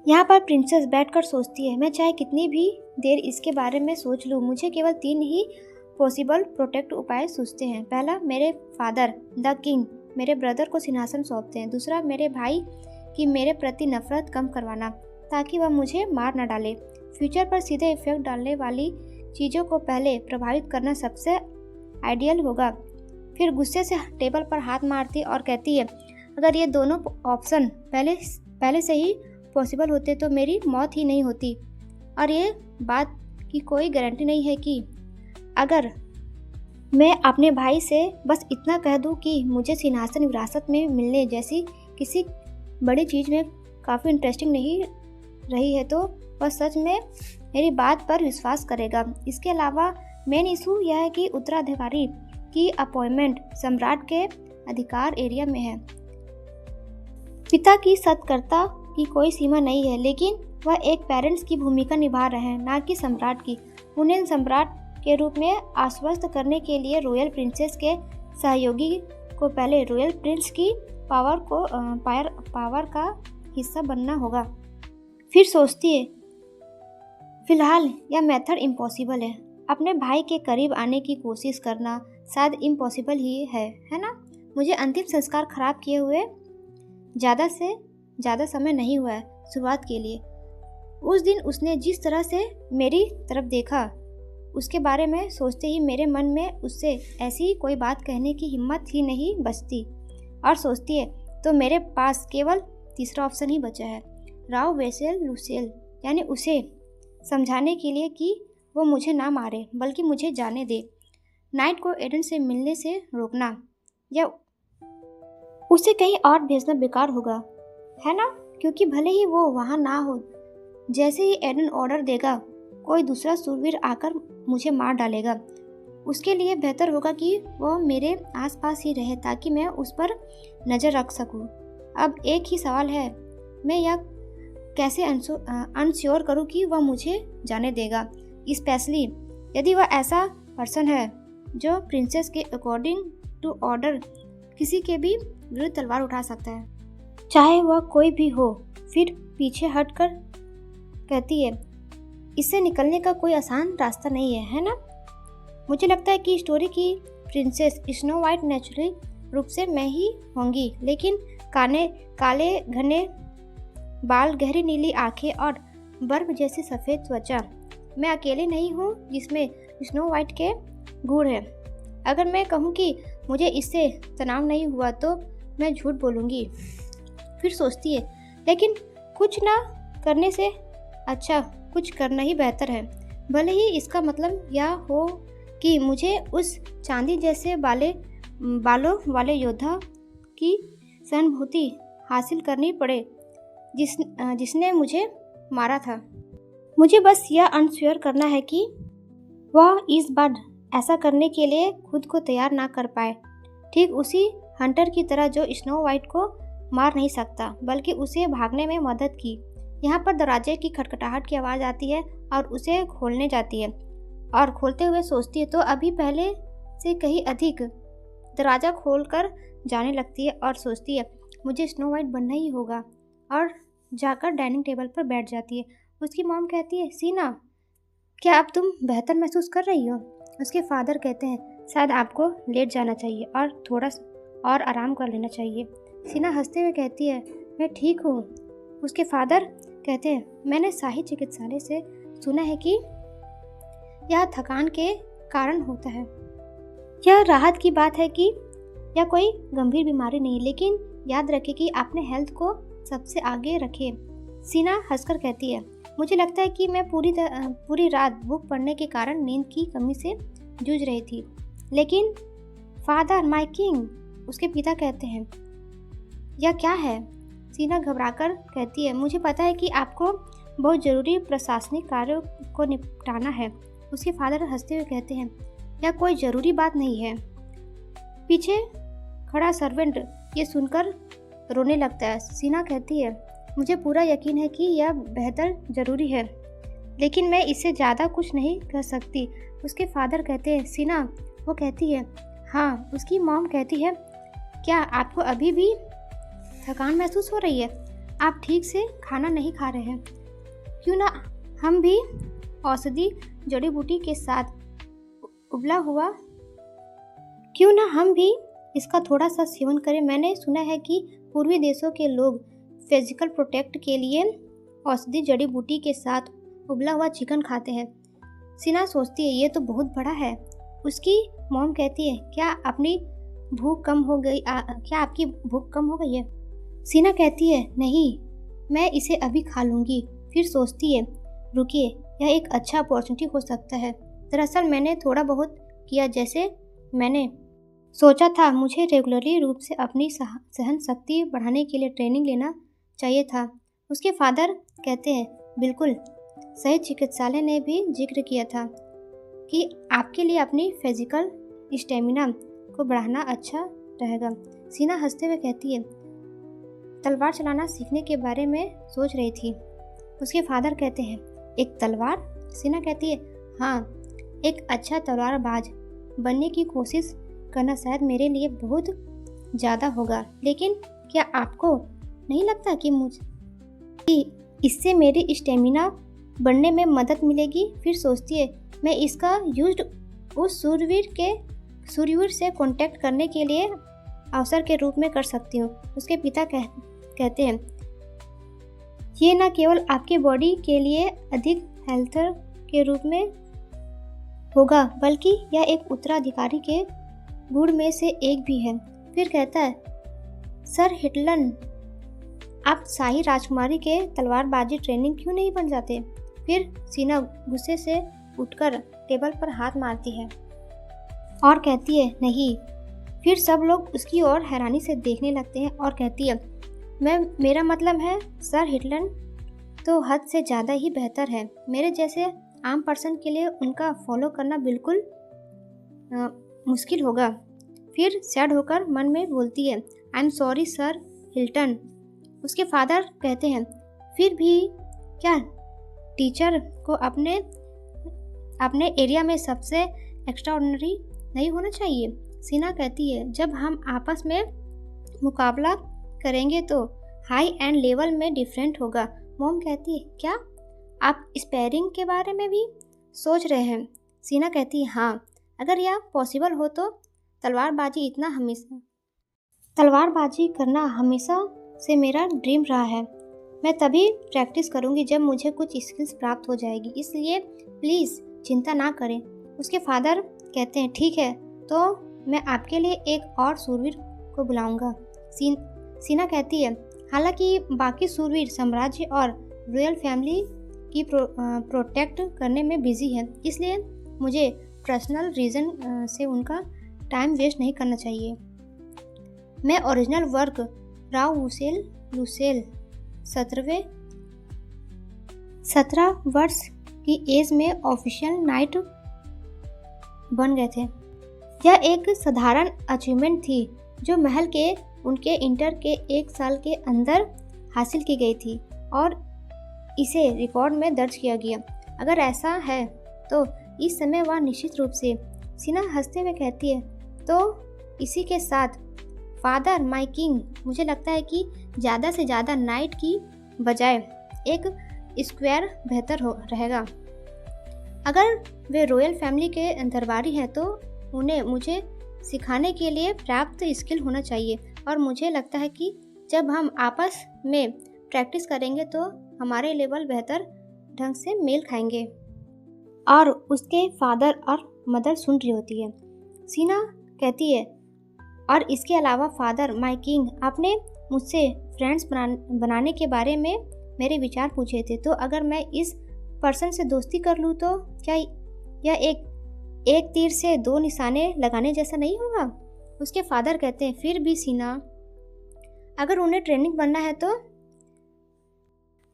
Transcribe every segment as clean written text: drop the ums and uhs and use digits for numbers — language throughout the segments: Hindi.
यहाँ पर प्रिंसेस बैठकर सोचती है, मैं चाहे कितनी भी देर इसके बारे में सोच लूँ, मुझे केवल 3 ही पॉसिबल प्रोटेक्ट उपाय सूझते हैं। पहला, मेरे फादर द किंग मेरे ब्रदर को सिंहासन सौंपते हैं। दूसरा, मेरे भाई की मेरे प्रति नफरत कम करवाना ताकि वह मुझे मार न डाले। फ्यूचर पर सीधे इफेक्ट डालने वाली चीज़ों को पहले प्रभावित करना सबसे आइडियल होगा। फिर गुस्से से टेबल पर हाथ मारती और कहती है, अगर ये दोनों ऑप्शन पहले से ही पॉसिबल होते तो मेरी मौत ही नहीं होती। और ये बात की कोई गारंटी नहीं है कि अगर मैं अपने भाई से बस इतना कह दूं कि मुझे सिंहासन विरासत में मिलने जैसी किसी बड़ी चीज़ में काफ़ी इंटरेस्टिंग नहीं रही है, तो वह सच में मेरी बात पर विश्वास करेगा। इसके अलावा मेन इशू यह है कि उत्तराधिकारी की अपॉइंटमेंट सम्राट के अधिकार एरिया में है। पिता की सत्कर्ता की कोई सीमा नहीं है, लेकिन वह एक पेरेंट्स की भूमिका निभा रहे हैं, ना कि सम्राट की। उन्हें सम्राट के रूप में आश्वस्त करने के लिए रॉयल प्रिंसेस के सहयोगी को पहले रॉयल प्रिंस की पावर का हिस्सा बनना होगा। फिर सोचती है, फिलहाल यह मेथड इम्पॉसिबल है। अपने भाई के करीब आने की कोशिश करना शायद इम्पॉसिबल ही है ना? मुझे अंतिम संस्कार खराब किए हुए ज़्यादा से ज़्यादा समय नहीं हुआ है शुरुआत के लिए। उस दिन उसने जिस तरह से मेरी तरफ देखा, उसके बारे में सोचते ही मेरे मन में उससे ऐसी कोई बात कहने की हिम्मत ही नहीं बचती। और सोचती है, तो मेरे पास केवल तीसरा ऑप्शन ही बचा है, राव वेसेल लुसेल, यानी उसे समझाने के लिए कि वो मुझे ना मारे बल्कि मुझे जाने दे। नाइट को एडन से मिलने से रोकना या उसे कहीं और भेजना बेकार होगा, है ना? क्योंकि भले ही वो वहाँ ना हो, जैसे ही एडन ऑर्डर देगा कोई दूसरा शूरवीर आकर मुझे मार डालेगा। उसके लिए बेहतर होगा कि वो मेरे आसपास ही रहे ताकि मैं उस पर नज़र रख सकूं। अब एक ही सवाल है, मैं यह कैसे अनश्योर करूं कि वह मुझे जाने देगा, स्पेशली यदि वह ऐसा पर्सन है जो प्रिंसेस के अकॉर्डिंग टू ऑर्डर किसी के भी विरुद्ध तलवार उठा सकता है, चाहे वह कोई भी हो। फिर पीछे हटकर कहती है, इससे निकलने का कोई आसान रास्ता नहीं है ना? मुझे लगता है कि स्टोरी की प्रिंसेस स्नो वाइट नेचुरली रूप से मैं ही होंगी, लेकिन काले घने बाल, गहरी नीली आंखें और बर्फ जैसी सफ़ेद त्वचा, मैं अकेले नहीं हूँ जिसमें स्नो वाइट के गुण हैं। अगर मैं कहूँ कि मुझे इससे तनाव नहीं हुआ तो मैं झूठ बोलूँगी। फिर सोचती है, लेकिन कुछ ना करने से अच्छा कुछ करना ही बेहतर है। भले ही इसका मतलब यह हो कि मुझे उस चांदी जैसे बालों वाले योद्धा की सहानुभूति हासिल करनी पड़े जिसने मुझे मारा था। मुझे बस यह अनश्योर करना है कि वह इस बार ऐसा करने के लिए खुद को तैयार ना कर पाए, ठीक उसी हंटर की तरह जो स्नो वाइट को मार नहीं सकता बल्कि उसे भागने में मदद की। यहाँ पर दरवाजे की खटखटाहट की आवाज़ आती है और उसे खोलने जाती है और खोलते हुए सोचती है तो अभी पहले से कहीं अधिक। दरवाज़ा खोलकर जाने लगती है और सोचती है मुझे स्नो वाइट बनना ही होगा, और जाकर डाइनिंग टेबल पर बैठ जाती है। उसकी मॉम कहती है, सीना क्या अब तुम बेहतर महसूस कर रही हो? उसके फादर कहते हैं, शायद आपको लेट जाना चाहिए और थोड़ा और आराम कर लेना चाहिए। सीना हंसते हुए कहती है, मैं ठीक हूँ। उसके फादर कहते हैं, मैंने शाही चिकित्सालय से सुना है कि यह थकान के कारण होता है। यह राहत की बात है कि यह कोई गंभीर बीमारी नहीं, लेकिन याद रखें कि अपने हेल्थ को सबसे आगे रखें। सीना हंसकर कहती है, मुझे लगता है कि मैं पूरी रात बुक पढ़ने के कारण नींद की कमी से जूझ रही थी। लेकिन फादर माय किंग, उसके पिता कहते हैं, यह क्या है? सीना घबराकर कहती है, मुझे पता है कि आपको बहुत ज़रूरी प्रशासनिक कार्यों को निपटाना है। उसके फादर हंसते हुए कहते हैं, यह कोई ज़रूरी बात नहीं है। पीछे खड़ा सर्वेंट ये सुनकर रोने लगता है। सीना कहती है, मुझे पूरा यकीन है कि यह बेहतर ज़रूरी है, लेकिन मैं इससे ज़्यादा कुछ नहीं कर सकती। उसके फादर कहते हैं, सीना, वो कहती है, हाँ। उसकी मॉम कहती है, क्या आपको अभी भी थकान महसूस हो रही है? आप ठीक से खाना नहीं खा रहे हैं। क्यों ना हम भी औषधि जड़ी बूटी के साथ उबला हुआ क्यों ना हम भी इसका थोड़ा सा सेवन करें। मैंने सुना है कि पूर्वी देशों के लोग फिजिकल प्रोटेक्ट के लिए औषधि जड़ी बूटी के साथ उबला हुआ चिकन खाते हैं। सीना सोचती है ये तो बहुत बड़ा है। उसकी मॉम कहती है क्या आपकी भूख कम हो गई है? सीना कहती है नहीं, मैं इसे अभी खा लूँगी। फिर सोचती है रुकिए, यह एक अच्छा अपॉर्चुनिटी हो सकता है। दरअसल मैंने थोड़ा बहुत किया जैसे मैंने सोचा था। मुझे रेगुलरली रूप से अपनी सहन शक्ति बढ़ाने के लिए ट्रेनिंग लेना चाहिए था। उसके फादर कहते हैं बिल्कुल सही, चिकित्सालय ने भी जिक्र किया था कि आपके लिए अपनी फिजिकल स्टेमिना को बढ़ाना अच्छा रहेगा। सीना हंसते हुए कहती है तलवार चलाना सीखने के बारे में सोच रही थी। उसके फादर कहते हैं एक तलवार? सीना कहती है हाँ, एक अच्छा तलवारबाज बनने की कोशिश करना शायद मेरे लिए बहुत ज़्यादा होगा, लेकिन क्या आपको नहीं लगता कि इससे मेरी स्टेमिना बढ़ने में मदद मिलेगी? फिर सोचती है मैं इसका यूज उस सूरवीर से कांटेक्ट करने के लिए अवसर के रूप में कर सकती हूँ। उसके पिता कहते हैं ये न केवल आपके बॉडी के लिए अधिक हेल्थर के रूप में होगा, बल्कि यह एक उत्तराधिकारी के गुण में से एक भी है। फिर कहता है सर हिटलन, आप शाही राजकुमारी के तलवारबाजी ट्रेनिंग क्यों नहीं बन जाते? फिर सीना गुस्से से उठकर टेबल पर हाथ मारती है और कहती है नहीं। फिर सब लोग उसकी ओर हैरानी से देखने लगते हैं और कहती है मेरा मतलब है सर हिटलन तो हद से ज़्यादा ही बेहतर है। मेरे जैसे आम पर्सन के लिए उनका फॉलो करना बिल्कुल मुश्किल होगा। फिर सैड होकर मन में बोलती है I am sorry sir Hilton. उसके फादर कहते हैं फिर भी क्या टीचर को अपने एरिया में सबसे एक्स्ट्राऑर्डिनरी नहीं होना चाहिए? सीना कहती है जब हम आपस में मुकाबला करेंगे तो हाई एंड लेवल में डिफरेंट होगा। मॉम कहती है क्या आप स्पेयरिंग के बारे में भी सोच रहे हैं? सीना कहती है हाँ, अगर यह पॉसिबल हो तो तलवारबाजी करना हमेशा से मेरा ड्रीम रहा है। मैं तभी प्रैक्टिस करूंगी जब मुझे कुछ स्किल्स प्राप्त हो जाएगी, इसलिए प्लीज़ चिंता ना करें। उसके फादर कहते हैं ठीक है, तो मैं आपके लिए एक और सूरवीर को बुलाऊंगा। सीना कहती है हालांकि बाकी सूरवीर साम्राज्य और रॉयल फैमिली की प्रोटेक्ट करने में बिजी है, इसलिए मुझे पर्सनल रीज़न से उनका टाइम वेस्ट नहीं करना चाहिए। मैं ओरिजिनल वर्क राव लुसेल 17 वर्ष की एज में ऑफिशियल नाइट बन गए थे। यह एक साधारण अचीवमेंट थी जो महल के उनके इंटर के 1 साल के अंदर हासिल की गई थी और इसे रिकॉर्ड में दर्ज किया गया। अगर ऐसा है तो इस समय वह निश्चित रूप से, सीना हंसते हुए कहती है, तो इसी के साथ फादर माय किंग, मुझे लगता है कि ज़्यादा से ज़्यादा नाइट की बजाय एक स्क्वायर बेहतर रहेगा। अगर वे रॉयल फैमिली के दरबारी हैं तो उन्हें मुझे सिखाने के लिए पर्याप्त स्किल होना चाहिए और मुझे लगता है कि जब हम आपस में प्रैक्टिस करेंगे तो हमारे लेवल बेहतर ढंग से मेल खाएंगे। और उसके फादर और मदर सुन रही होती है। सीना कहती है और इसके अलावा फादर माय किंग, आपने मुझसे फ्रेंड्स बनाने के बारे में मेरे विचार पूछे थे, तो अगर मैं इस पर्सन से दोस्ती कर लूँ तो क्या यह एक तीर से 2 निशाने लगाने जैसा नहीं होगा? उसके फादर कहते हैं फिर भी सीना, अगर उन्हें ट्रेनिंग बनना है तो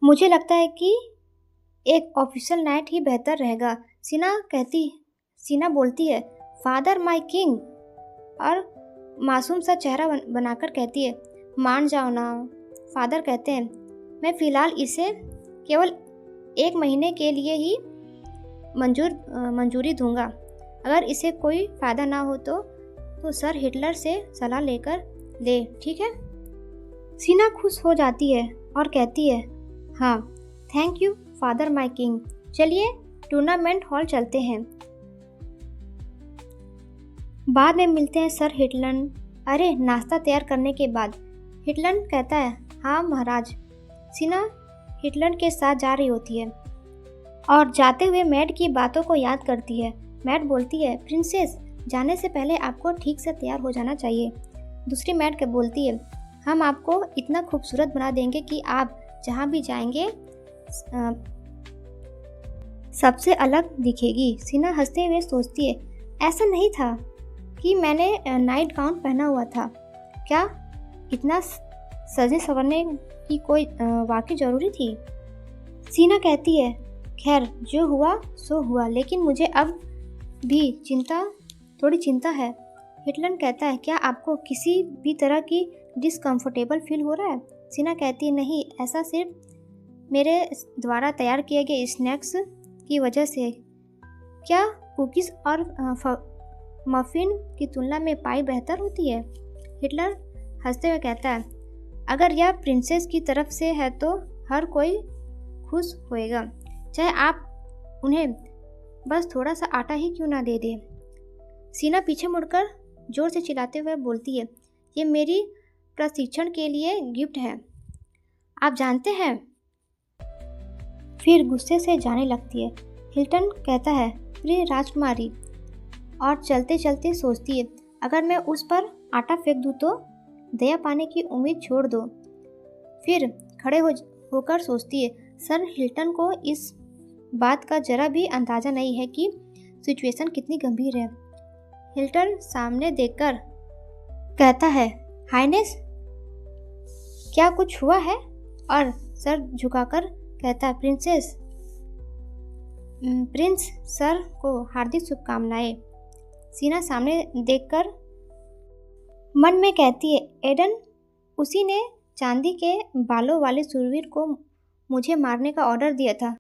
मुझे लगता है कि एक ऑफिशियल नाइट ही बेहतर रहेगा। सीना बोलती है फादर माय किंग और मासूम सा चेहरा बनाकर कहती है मान जाओ ना। फादर कहते हैं मैं फ़िलहाल इसे केवल 1 महीने के लिए ही मंजूरी दूंगा। अगर इसे कोई फ़ायदा ना हो तो सर हिटलर से सलाह ले, ठीक है? सीना खुश हो जाती है और कहती है, हाँ, thank you father my king. चलिए टूर्नामेंट हॉल चलते हैं, बाद में मिलते हैं सर हिटलन। अरे नाश्ता तैयार करने के बाद हिटलन कहता है, हाँ महाराज। सीना हिटलन के साथ जा रही होती है और जाते हुए मैड की बातों को याद करती है। मैड बोलती है, प्रिंसेस, जाने से पहले आपको ठीक से तैयार हो जाना चाहिए। दूसरी मैड बोलती है, हम आपको इतना खूबसूरत बना देंगे कि आप जहाँ भी जाएंगे सबसे अलग दिखेगी। सीना हंसते हुए सोचती है, ऐसा नहीं था कि मैंने नाइट गाउन पहना हुआ था। क्या इतना सजने संवरने की कोई वाकई ज़रूरी थी? सीना कहती है, खैर जो हुआ सो हुआ, लेकिन मुझे अब भी थोड़ी चिंता है। हिटलन कहता है, क्या आपको किसी भी तरह की डिस्कम्फर्टेबल फील हो रहा है? सीना कहती है, नहीं, ऐसा सिर्फ मेरे द्वारा तैयार किए गए स्नैक्स की वजह से। क्या कुकीज़ और मफ़िन की तुलना में पाई बेहतर होती है? हिटलर हंसते हुए कहता है, अगर यह प्रिंसेस की तरफ से है तो हर कोई खुश होएगा, चाहे आप उन्हें बस थोड़ा सा आटा ही क्यों ना दे दें। सीना पीछे मुड़कर जोर से चिल्लाते हुए बोलती है, ये मेरी प्रशिक्षण के लिए गिफ्ट है, आप जानते हैं। फिर गुस्से से जाने लगती है। हिल्टन कहता है, प्रिय राजकुमारी, और चलते चलते सोचती है, अगर मैं उस पर आटा फेंक दूँ तो दया पाने की उम्मीद छोड़ दो। फिर खड़े होकर सोचती है, सर हिल्टन को इस बात का जरा भी अंदाज़ा नहीं है कि सिचुएशन कितनी गंभीर है। हिल्टन सामने देखकर कहता है, हाइनेस, क्या कुछ हुआ है? और सर झुकाकर कहता है, प्रिंस सर को हार्दिक शुभकामनाएं। सीना सामने देखकर मन में कहती है, एडन, उसी ने चांदी के बालों वाले शूरवीर को मुझे मारने का ऑर्डर दिया था।